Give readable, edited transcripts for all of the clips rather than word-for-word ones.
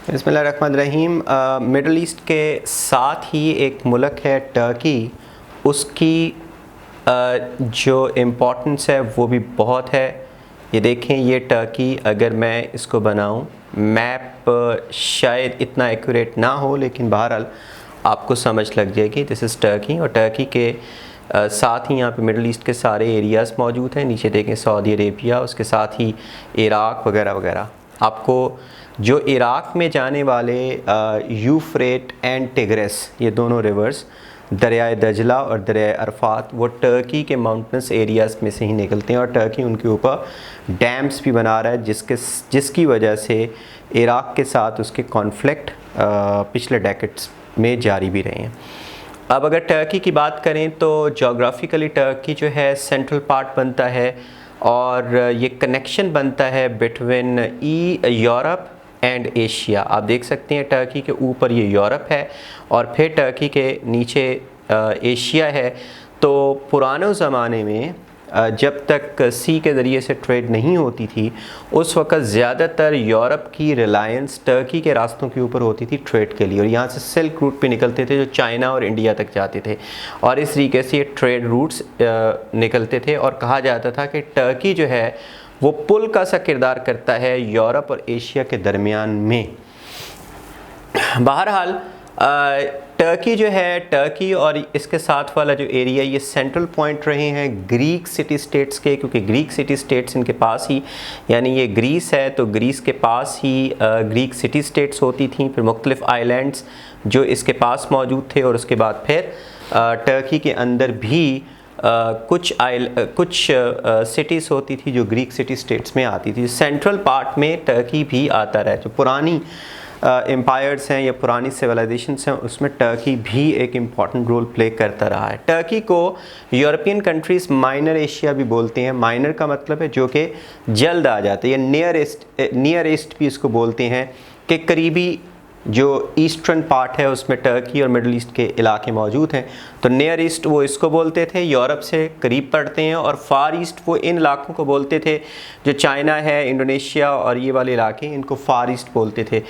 बिस्मिल्लाहिर्रहमानिर्रहीम। Middle east के साथ ही एक मुल्क है टर्की, उसकी जो इम्पोर्टेंस है वो भी बहुत है। ये देखें, ये टर्की, अगर मैं इसको बनाऊं, मैप शायद इतना एक्यूरेट ना हो लेकिन बहरहाल आपको समझ लग जाएगी। दिस इज़ टर्की, और टर्की के साथ ही यहाँ पे मिडल ईस्ट के सारे एरियाज़ मौजूद हैं। नीचे देखें सऊदी अरेबिया, उसके साथ ही इराक वगैरह वगैरह। आपको जो इराक में जाने वाले यूफ्रेट एंड टिग्रिस, ये दोनों रिवर्स, दरियाए दजला और दरियाए अरफात, वो टर्की के माउंटेनस एरियाज़ में से ही निकलते हैं, और टर्की उनके ऊपर डैम्स भी बना रहा है जिसकी वजह से इराक के साथ उसके कॉन्फ्लिक्ट पिछले डेकेड्स में जारी भी रहे हैं। अब अगर टर्की की बात करें तो जोग्राफिकली टर्की जो है सेंट्रल पार्ट बनता है, और ये कनेक्शन बनता है बिटवीन यूरोप एंड एशिया। आप देख सकते हैं टर्की के ऊपर ये यूरोप है और फिर टर्की के नीचे एशिया है। तो पुराने ज़माने में जब तक सी के ज़रिए से ट्रेड नहीं होती थी, उस वक़्त ज़्यादातर यूरोप की रिलायंस टर्की के रास्तों के ऊपर होती थी ट्रेड के लिए, और यहाँ से सिल्क रूट पे निकलते थे जो चाइना और इंडिया तक जाते थे, और इस तरीके से ये ट्रेड रूट्स निकलते थे। और कहा जाता था कि टर्की जो है वो पुल का सा किरदार करता है यूरोप और एशिया के दरमियान में। बहरहाल टर्की जो है, टर्की और इसके साथ वाला जो एरिया, ये सेंट्रल पॉइंट रहे हैं ग्रीक सिटी स्टेट्स के, क्योंकि ग्रीक सिटी स्टेट्स इनके पास ही, यानी ये ग्रीस है तो ग्रीस के पास ही ग्रीक सिटी स्टेट्स होती थी, फिर मुख्तलिफ आइलैंड्स जो इसके पास मौजूद थे, और उसके बाद फिर टर्की के अंदर भी कुछ सिटीज़ होती थी जो ग्रीक सिटी स्टेट्स में आती थी। सेंट्रल पार्ट में टर्की भी आता रहा। जो पुरानी एम्पायर्स हैं या पुरानी सिविलाइजेशंस हैं, उसमें टर्की भी एक इम्पॉर्टेंट रोल प्ले करता रहा है। टर्की को यूरोपियन कंट्रीज़ माइनर एशिया भी बोलते हैं। माइनर का मतलब है जो कि जल्द आ जाते हैं, या नियर ईस्ट भी इसको बोलते हैं, कि करीबी जो ईस्टर्न पार्ट है उसमें टर्की और मिडल ईस्ट के इलाके मौजूद हैं। तो नियर ईस्ट वो इसको बोलते थे, यूरोप से करीब पड़ते हैं, और फार ईस्ट वो इन इलाकों को बोलते थे जो चाइना है, इंडोनेशिया और ये वाले इलाके, इनको फार ईस्ट बोलते थे।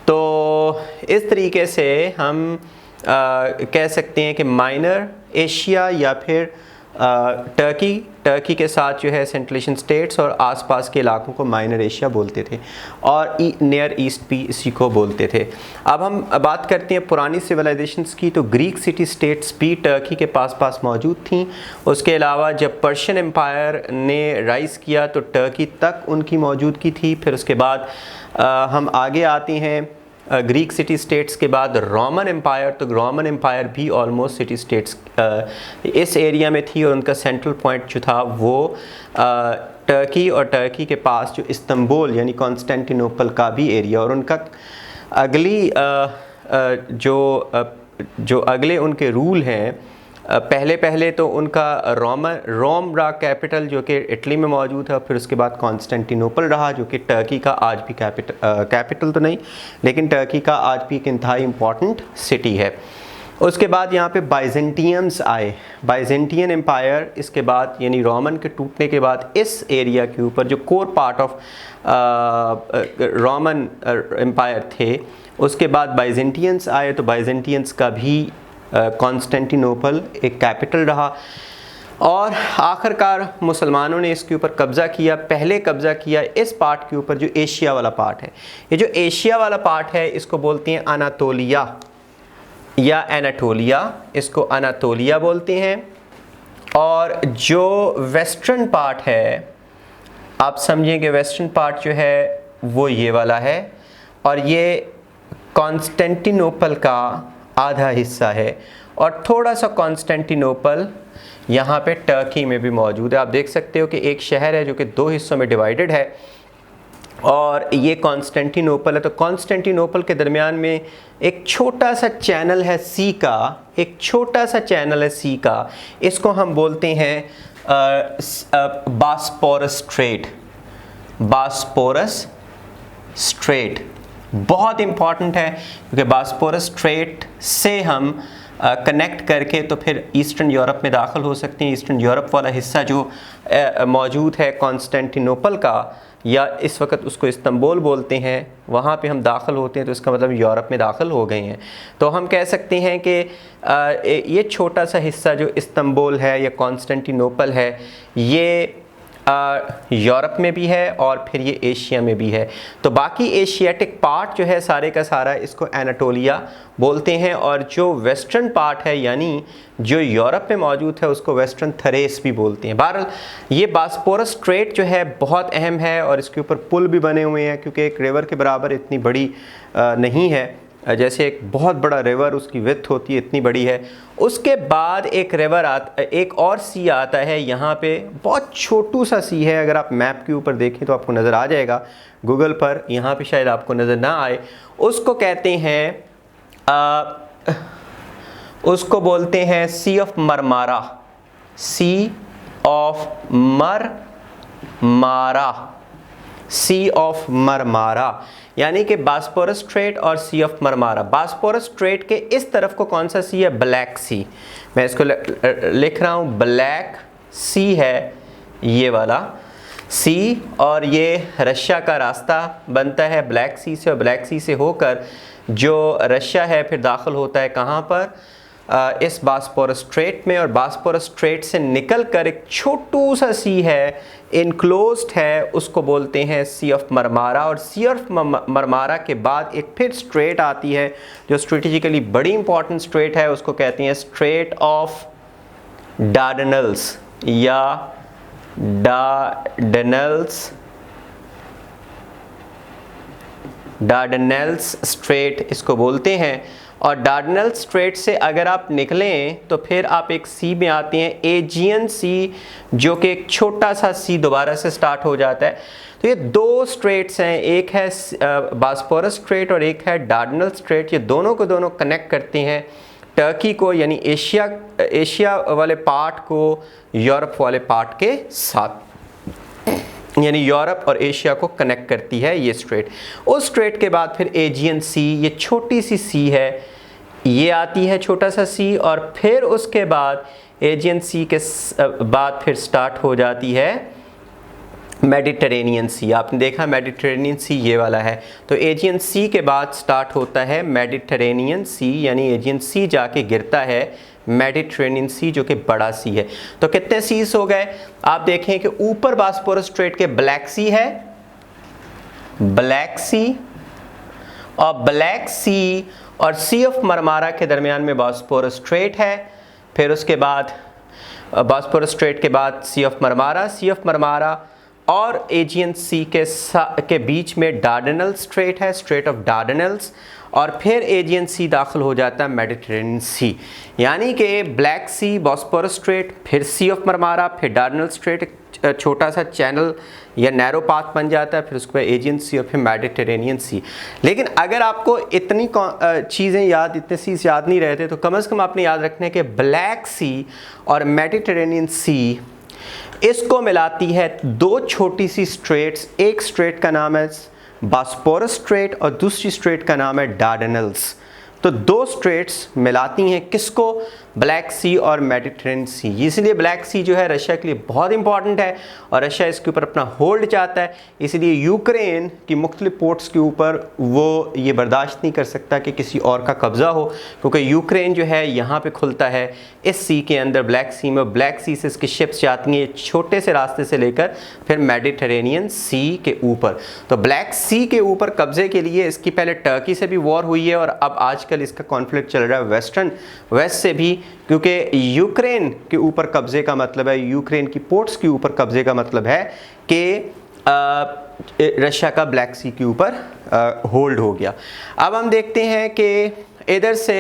तो इस तरीके से हम कह सकते हैं कि माइनर एशिया या फिर टर्की के साथ जो है सेंट्रल एशियन स्टेट्स और आसपास के इलाकों को माइनर एशिया बोलते थे, और नियर ईस्ट भी इसी को बोलते थे। अब हम बात करते हैं पुरानी सिविलाइजेशंस की। तो ग्रीक सिटी स्टेट्स भी टर्की के पास मौजूद थीं। उसके अलावा जब पर्शियन एम्पायर ने राइज़ किया तो टर्की तक उनकी मौजूदगी थी। फिर उसके बाद हम आगे आते हैं ग्रीक सिटी स्टेट्स के बाद रोमन एम्पायर। तो रोमन एम्पायर भी ऑलमोस्ट सिटी स्टेट्स इस एरिया में थी, और उनका सेंट्रल पॉइंट जो था वो टर्की, और टर्की के पास जो इस्तंबुल यानी कॉन्स्टेंटिनोपल का भी एरिया, और उनका अगली जो अगले उनके रूल हैं, पहले तो उनका रोम रहा कैपिटल, जो कि इटली में मौजूद है। फिर उसके बाद कॉन्स्टेंटिनोपल रहा, जो कि टर्की का आज भी कैपिटल तो नहीं, लेकिन टर्की का आज भी एक इंतहाई इम्पॉर्टेंट सिटी है। उसके बाद यहाँ पे बाइजेंटियंस आए, बाइजेंटियन एम्पायर। इसके बाद यानी रोमन के टूटने के बाद इस एरिया के ऊपर जो core part of Roman empire थे, उसके बाद बाइजेंटियंस आए। तो बाइजेंटियंस का भी कॉन्स्टेंटिनोपल एक कैपिटल रहा, और आखिरकार मुसलमानों ने इसके ऊपर कब्ज़ा किया। पहले कब्ज़ा किया इस पार्ट के ऊपर जो एशिया वाला पार्ट है। ये जो एशिया वाला पार्ट है इसको बोलते हैं अनातोलिया या एनाटोलिया, इसको अनातोलिया बोलते हैं। और जो वेस्टर्न पार्ट है, आप समझें कि वेस्टर्न पार्ट जो है वो ये वाला है, और ये कॉन्स्टेंटिनोपल का आधा हिस्सा है, और थोड़ा सा कॉन्स्टेंटिनोपल यहाँ पे टर्की में भी मौजूद है। आप देख सकते हो कि एक शहर है जो कि दो हिस्सों में डिवाइडेड है, और ये कॉन्स्टेंटिनोपल है। तो कॉन्स्टेंटिनोपल के दरमियान में एक छोटा सा चैनल है सी का, एक छोटा सा चैनल है सी का, इसको हम बोलते हैं बास्पोरस स्ट्रेट। बास्पोरस स्ट्रेट बहुत इम्पॉर्टेंट है, क्योंकि बास्पोरस स्ट्रेट से हम कनेक्ट करके तो फिर ईस्टर्न यूरोप में दाखिल हो सकते हैं। ईस्टर्न यूरोप वाला हिस्सा जो मौजूद है कॉन्स्टेंटिनोपल का, या इस वक्त उसको इस्तांबुल बोलते हैं, वहाँ पे हम दाखिल होते हैं तो इसका मतलब यूरोप में दाखिल हो गए हैं। तो हम कह सकते हैं कि ये छोटा सा हिस्सा जो इस्तांबुल है या कॉन्स्टेंटिनोपल है, ये यूरोप में भी है और फिर ये एशिया में भी है। तो बाकी एशियाटिक पार्ट जो है सारे का सारा, इसको एनाटोलिया बोलते हैं, और जो वेस्टर्न पार्ट है यानी जो यूरोप में मौजूद है उसको वेस्टर्न थरेस भी बोलते हैं। बहरहाल ये बॉस्फोरस स्ट्रेट जो है बहुत अहम है और इसके ऊपर पुल भी बने हुए हैं, क्योंकि एक रिवर के बराबर इतनी बड़ी नहीं है, जैसे एक बहुत बड़ा रिवर उसकी विड्थ होती है इतनी बड़ी है। उसके बाद एक और सी आता है यहाँ पे, बहुत छोटू सा सी है, अगर आप मैप के ऊपर देखें तो आपको नज़र आ जाएगा गूगल पर, यहाँ पे शायद आपको नज़र ना आए। उसको कहते हैं उसको बोलते हैं Sea of Marmara, Sea of Marmara, Sea of Marmara, यानी कि बॉस्फोरस स्ट्रेट और Sea of Marmara. Bosphorus Strait के इस तरफ को कौन सा सी है? Black Sea. मैं इसको लिख रहा हूँ, ब्लैक सी है ये वाला सी, और ये रशिया का रास्ता बनता है ब्लैक सी से, और ब्लैक सी से होकर जो रशिया है फिर दाखिल होता है कहाँ पर? इस बॉस्फोरस स्ट्रेट में, और बॉस्फोरस स्ट्रेट से निकल कर एक छोटू सा सी है, इनक्लोज्ड है, उसको बोलते हैं सी ऑफ मरमारा। और सी ऑफ मरमारा के बाद एक फिर स्ट्रेट आती है जो स्ट्रेटेजिकली बड़ी इंपॉर्टेंट स्ट्रेट है, उसको कहते हैं स्ट्रेट ऑफ डार्डनल्स या डार्डनल्स स्ट्रेट इसको बोलते हैं। और डार्डनल स्ट्रेट से अगर आप निकलें तो फिर आप एक सी में आते हैं, एजियन सी, जो कि एक छोटा सा सी दोबारा से स्टार्ट हो जाता है। तो ये दो स्ट्रेट्स हैं, एक है बॉस्फोरस स्ट्रेट और एक है डार्डनल स्ट्रेट। ये दोनों को दोनों कनेक्ट करते हैं टर्की को, यानी एशिया वाले पार्ट को यूरोप वाले पार्ट के साथ, यानी यूरोप और एशिया को कनेक्ट करती है ये स्ट्रेट। उस स्ट्रेट के बाद फिर एजियन सी, ये छोटी सी सी है, ये आती है छोटा सा सी, और फिर उसके बाद एजियन सी के बाद फिर स्टार्ट हो जाती है मेडिटरेनियन सी। आपने देखा मेडिटरेनियन सी ये वाला है, तो एजियन सी के बाद स्टार्ट होता है मेडिटरेनियन सी, यानी एजियन सी जाके गिरता है मेडिटरेनियन सी जो कि बड़ा सी है। तो कितने सीज हो गए? आप देखें कि ऊपर बॉस्फोरस स्ट्रेट के ब्लैक सी है, ब्लैक सी, और ब्लैक सी और सी ऑफ मरमारा के दरमियान में बॉस्फोरस स्ट्रेट है। फिर उसके बाद बॉस्फोरस स्ट्रेट के बाद Sea of Marmara, Sea of Marmara और एजियन सी के बीच में डार्डनल स्ट्रेट है, स्ट्रेट ऑफ डार्डनल्स, और फिर एजियन सी दाखिल हो जाता है मेडिटरेनियन सी। यानी कि ब्लैक सी, बॉस्फोरस स्ट्रेट, फिर सी ऑफ मरमारा, फिर डार्डनल स्ट्रेट, छोटा सा चैनल या नैरो पाथ बन जाता है, फिर उसके बाद एजियन सी और फिर मेडिटरेनियन सी। लेकिन अगर आपको इतनी चीज़ें याद, इतने सीज याद नहीं रहते, तो कम से कम आपने याद रखना है कि ब्लैक सी और मेडिटरेनियन सी, इसको मिलाती है दो छोटी सी स्ट्रेट्स। एक स्ट्रेट का नाम है बॉस्फोरस स्ट्रेट और दूसरी स्ट्रेट का नाम है डार्डनल्स। तो दो स्ट्रेट्स मिलाती हैं किसको? ब्लैक सी और मेडिटरेनियन सी। इसलिए ब्लैक सी जो है रशिया के लिए बहुत इंपॉर्टेंट है और रशिया इसके ऊपर अपना होल्ड चाहता है। इसलिए यूक्रेन की मुख्तलिफ पोर्ट्स के ऊपर वो ये बर्दाश्त नहीं कर सकता कि किसी और का कब्ज़ा हो, क्योंकि यूक्रेन जो है यहाँ पे खुलता है इस सी के अंदर, ब्लैक सी में। ब्लैक सी से इसकी शिप्स जाती हैं छोटे से रास्ते से लेकर फिर मेडिटरेनियन सी के ऊपर। तो ब्लैक सी के ऊपर कब्ज़े के लिए इसकी पहले टर्की से भी वॉर हुई है और अब आजकल इसका कॉन्फ्लिक्ट चल रहा है वेस्ट से भी, क्योंकि यूक्रेन के ऊपर कब्जे का मतलब है, यूक्रेन की पोर्ट्स के ऊपर कब्जे का मतलब है कि रशिया का ब्लैक सी के ऊपर होल्ड हो गया। अब हम देखते हैं कि इधर से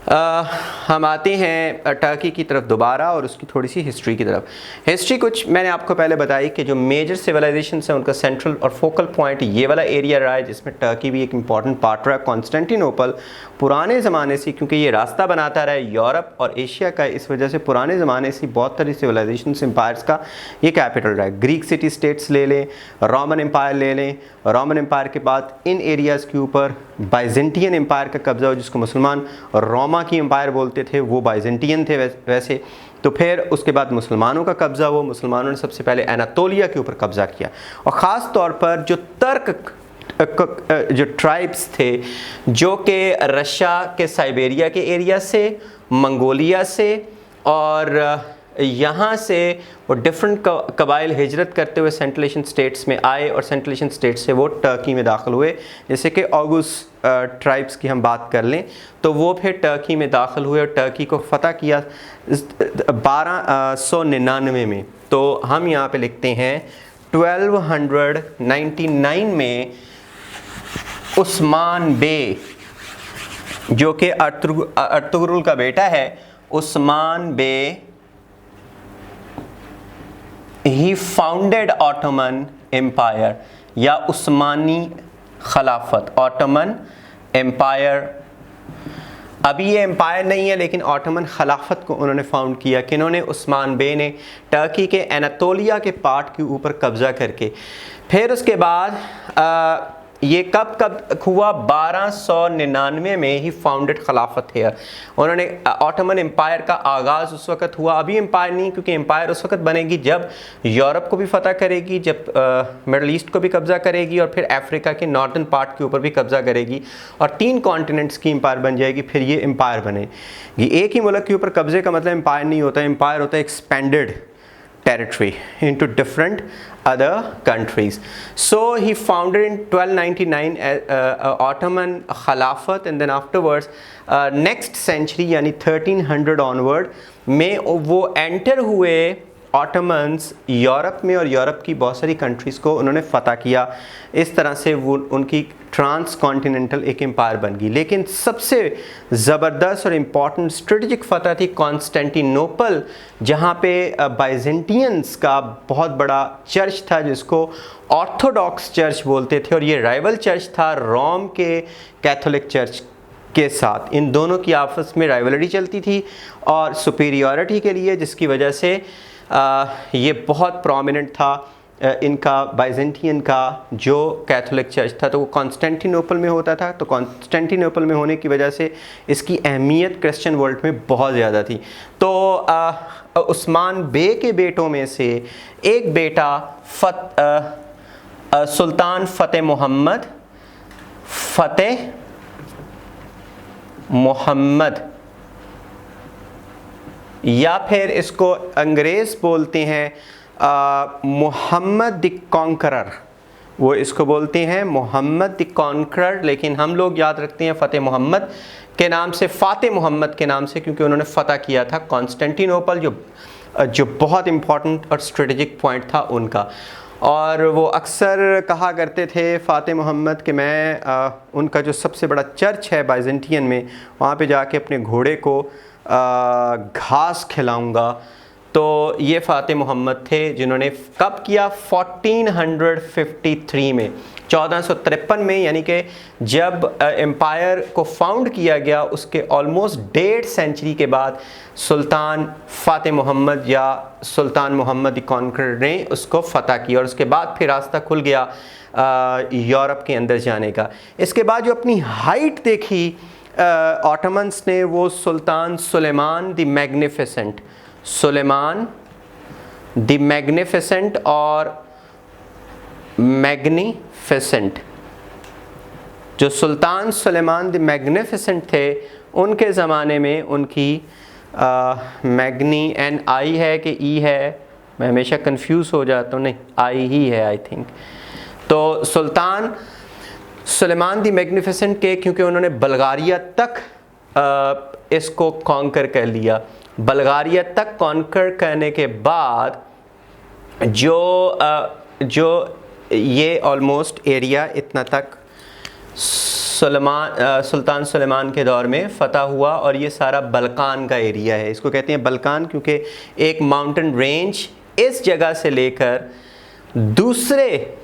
हम आते हैं टर्की की तरफ दोबारा और उसकी थोड़ी सी हिस्ट्री की तरफ। हिस्ट्री कुछ मैंने आपको पहले बताई कि जो मेजर सिविलाइजेशन है उनका सेंट्रल और फोकल पॉइंट ये वाला एरिया रहा है, जिसमें टर्की भी एक इंपॉर्टेंट पार्ट रहा है। कॉन्स्टेंटिनोपल पुराने ज़माने से, क्योंकि ये रास्ता बनाता रहा है यूरोप और एशिया का, इस वजह से पुराने ज़माने से बहुत सारी सिविलाइजेशन एम्पायर्स का ये कैपिटल रहा है। ग्रीक सिटी स्टेट्स ले लें, रोमन एम्पायर ले लें, रोमन एम्पायर के बाद इन एरियाज़ के ऊपर बाइजेंटियन एम्पायर का कब्जा हो, जिसको मुसलमान रोमा की एम्पायर बोलते थे, वो बाइजेंटियन थे वैसे। तो फिर उसके बाद मुसलमानों का कब्ज़ा हुआ। मुसलमानों ने सबसे पहले एनातोलिया के ऊपर कब्ज़ा किया, और ख़ास तौर पर जो तर्क जो ट्राइब्स थे जो कि रशिया के साइबेरिया के एरिया से, मंगोलिया से और यहाँ से वो डिफरेंट कबाइल हिजरत करते हुए सेंट्रल एशियन स्टेट्स में आए, और सेंट्रल एशियन स्टेट्स से वो टर्की में दाखिल हुए। जैसे कि ऑगुस ट्राइब्स की हम बात कर लें तो वो फिर टर्की में दाखिल हुए और टर्की को फ़तह किया 1299 में। तो हम यहाँ पे लिखते हैं 1299 में उस्मान बे, जो कि अर्तुगरुल का बेटा है, उस्मान बे ही फाउंडेड ऑटोमन एम्पायर या उस्मानी खिलाफत। ऑटोमन एम्पायर, अभी ये एम्पायर नहीं है लेकिन ऑटोमन खिलाफत को उन्होंने फाउंड किया। किन्होंने? उस्मान बे ने, टर्की के एनातोलिया के पार्ट के ऊपर कब्ज़ा करके। फिर उसके बाद ये कब हुआ? 1299 में ही फाउंडेड खिलाफत है। उन्होंने ऑटोमन एम्पायर का आगाज़ उस वक़्त हुआ। अभी एम्पायर नहीं, क्योंकि एम्पायर उस वक़्त बनेगी जब यूरोप को भी फ़तह करेगी, जब मिडल ईस्ट को भी कब्ज़ा करेगी, और फिर अफ्रीका के नॉर्दर्न पार्ट के ऊपर भी कब्ज़ा करेगी, और 3 कॉन्टिनेंट्स की एम्पायर बन जाएगी। फिर ये एम्पायर बनेगी। एक ही मुल्क के ऊपर कब्ज़े का मतलब एम्पायर नहीं होता। एम्पायर होता है expanded territory into different other countries. So he founded in 1299 Ottoman Khilafat, and then afterwards next century यानी 1300 onward में वो एंटर हुए ऑटोमन्स यूरोप में, और यूरोप की बहुत सारी कंट्रीज़ को उन्होंने फ़तह किया। इस तरह से वो उनकी ट्रांस कॉन्टिनेंटल एक एम्पायर बन गई। लेकिन सबसे ज़बरदस्त और इम्पॉर्टेंट स्ट्रेटजिक फ़तह थी कॉन्स्टेंटिनोपल, जहाँ पे बाइजेंटियंस का बहुत बड़ा चर्च था जिसको ऑर्थोडॉक्स चर्च बोलते थे, और ये राइवल चर्च था रोम के कैथोलिक चर्च के साथ। इन दोनों की आपस में राइवलरी चलती थी और सुपीरियॉरिटी के लिए, जिसकी वजह से ये बहुत प्रोमिनेंट था इनका बाइजेंटियन का जो कैथोलिक चर्च था। तो वो कॉन्स्टेंटिनोपल में होता था। तो कॉन्स्टेंटिनोपल में होने की वजह से इसकी अहमियत क्रिश्चियन वर्ल्ड में बहुत ज़्यादा थी। तो उस्मान बे के बेटों में से एक बेटा सुल्तान फ़तेह मोहम्मद, या फिर इसको अंग्रेज़ बोलते हैं मोहम्मद द कॉन्करर, वो इसको बोलते हैं मोहम्मद द कॉन्करर, लेकिन हम लोग याद रखते हैं फ़तेह मोहम्मद के नाम से, फ़ातिह मोहम्मद के नाम से, क्योंकि उन्होंने फ़तह किया था कॉन्स्टेंटिनोपल, जो बहुत इम्पॉर्टेंट और स्ट्रेटजिक पॉइंट था उनका। और वो अक्सर कहा करते थे फ़ातिह मोहम्मद कि मैं उनका जो सबसे बड़ा चर्च है बाइजेंटियन में, वहाँ पे जाके अपने घोड़े को घास खिलाऊंगा। तो ये फ़ातिह मोहम्मद थे जिन्होंने कब किया? 1453 में, 1453 में, यानी कि जब एम्पायर को फाउंड किया गया उसके ऑलमोस्ट 1.5 सेंचुरी के बाद सुल्तान फ़ातिह मोहम्मद या सुल्तान मोहम्मद द कॉन्करर ने उसको फ़तह किया, और उसके बाद फिर रास्ता खुल गया यूरोप के अंदर जाने का। इसके बाद जो अपनी हाइट देखी ऑटोमन्स ने, वो सुल्तान Suleiman the Magnificent, Suleiman the Magnificent और मैग्निफिसेंट, जो सुल्तान सुलेमान द मैग्निफिसेंट थे उनके ज़माने में उनकी मैग्नी एन आई है कि ई है, मैं हमेशा कंफ्यूज हो जाता हूँ, नहीं आई ही है आई थिंक। तो सुल्तान सुलेमान द मैग्निफिसेंट के, क्योंकि उन्होंने बल्गारिया तक इसको कॉन्कर कर लिया। बल्गारिया तक कॉन्कर करने के बाद जो ये ऑलमोस्ट एरिया इतना तक सुल्तान सुलेमान के दौर में फ़तह हुआ, और ये सारा बल्कान का एरिया है। इसको कहते हैं बल्कान क्योंकि एक माउंटेन रेंज इस जगह से लेकर दूसरे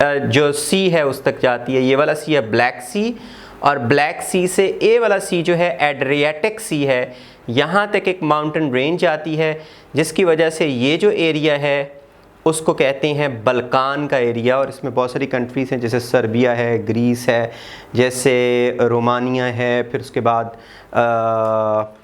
जो सी है उस तक जाती है। ये वाला सी है ब्लैक सी, और ब्लैक सी से ए वाला सी जो है एड्रियाटिक सी है, यहाँ तक एक माउंटेन रेंज आती है, जिसकी वजह से ये जो एरिया है उसको कहते हैं बल्कान का एरिया। और इसमें बहुत सारी कंट्रीज़ हैं, जैसे सर्बिया है, ग्रीस है, जैसे रोमानिया है, फिर उसके बाद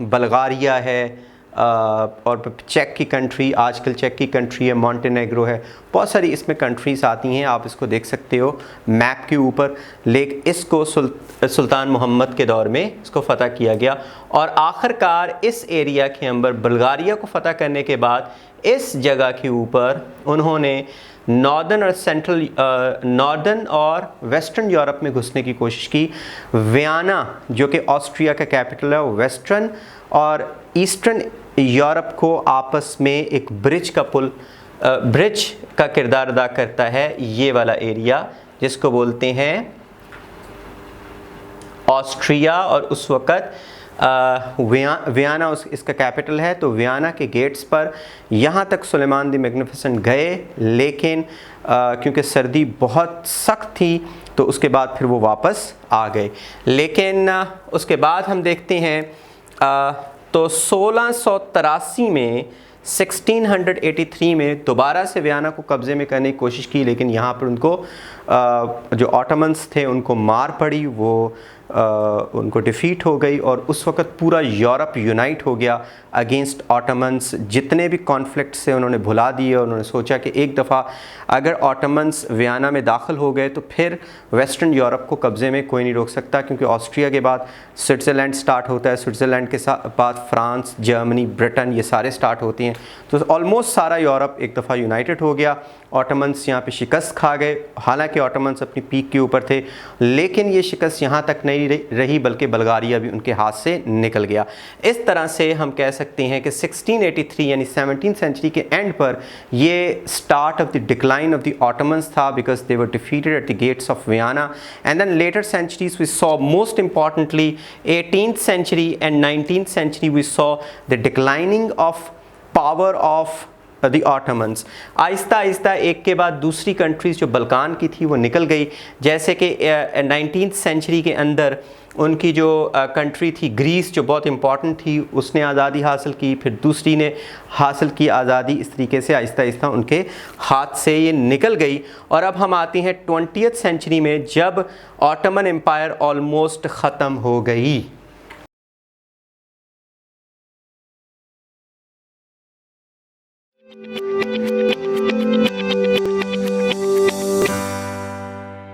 बल्गारिया है, और चेक की कंट्री, आजकल चेक की कंट्री है, मॉन्टेनेग्रो है, बहुत सारी इसमें कंट्रीज़ आती हैं, आप इसको देख सकते हो मैप के ऊपर। लेकिन इसको सुल्तान मोहम्मद के दौर में इसको फ़तह किया गया और आखिरकार इस एरिया के अंदर बल्गारिया को फ़तह करने के बाद इस जगह के ऊपर उन्होंने नॉर्दर्न और वेस्टर्न यूरोप में घुसने की कोशिश की। वियना जो कि ऑस्ट्रिया का कैपिटल है, वेस्टर्न और ईस्टर्न यूरोप को आपस में एक ब्रिज का किरदार अदा करता है। ये वाला एरिया जिसको बोलते हैं ऑस्ट्रिया, और उस वक़्त वियना इसका कैपिटल है। तो वियना के गेट्स पर यहाँ तक सुलेमान द मैग्निफिसेंट गए, लेकिन क्योंकि सर्दी बहुत सख्त थी तो उसके बाद फिर वो वापस आ गए। लेकिन उसके बाद हम देखते हैं तो 1683 में 1683 में दोबारा से वियना को कब्ज़े में करने की कोशिश की, लेकिन यहाँ पर उनको जो ऑटोमन्स थे उनको मार पड़ी, वो उनको डिफ़ीट हो गई और उस वक़्त पूरा यूरोप यूनाइट हो गया अगेंस्ट ऑटोमन्स। जितने भी कॉन्फ्लिक्ट से उन्होंने भुला दिए, उन्होंने सोचा कि एक दफ़ा अगर ऑटोमन्स वियना में दाखिल हो गए तो फिर वेस्टर्न यूरोप को कब्ज़े में कोई नहीं रोक सकता, क्योंकि ऑस्ट्रिया के बाद स्विट्ज़रलैंड स्टार्ट होता है, स्विट्ज़रलैंड के बाद फ्रांस, जर्मनी, ब्रिटेन, ये सारे स्टार्ट होते हैं। तो ऑलमोस्ट सारा यूरोप एक दफ़ा यूनाइटेड हो गया। ऑटोमन्स यहाँ पे शिकस्त खा गए, हालांकि ऑटोमन्स अपनी पीक के ऊपर थे, लेकिन ये शिकस्त यहाँ तक नहीं रही बल्कि बल्गारिया भी उनके हाथ से निकल गया। इस तरह से हम कह सकते हैं कि 1683 यानी 17th सेंचुरी के एंड पर ये start of the decline of the Ottomans था, because they were defeated at the gates of Vienna. And then later centuries we saw, most importantly 18th century and 19th century we saw the declining of power of the Ottomans. Aahista Aahista एक के बाद दूसरी countries जो Balkan की थी वो निकल गई। जैसे कि 19th सेंचुरी के अंदर उनकी जो कंट्री थी ग्रीस, जो बहुत इम्पॉर्टेंट थी, उसने आज़ादी हासिल की, फिर दूसरी ने हासिल की आज़ादी। इस तरीके से आहिस्ता आहिस्ता उनके हाथ से ये निकल गई। और अब हम आते हैं 20th सेंचुरी में, जब ऑटोमन एम्पायर ऑलमोस्ट ख़त्म हो गई।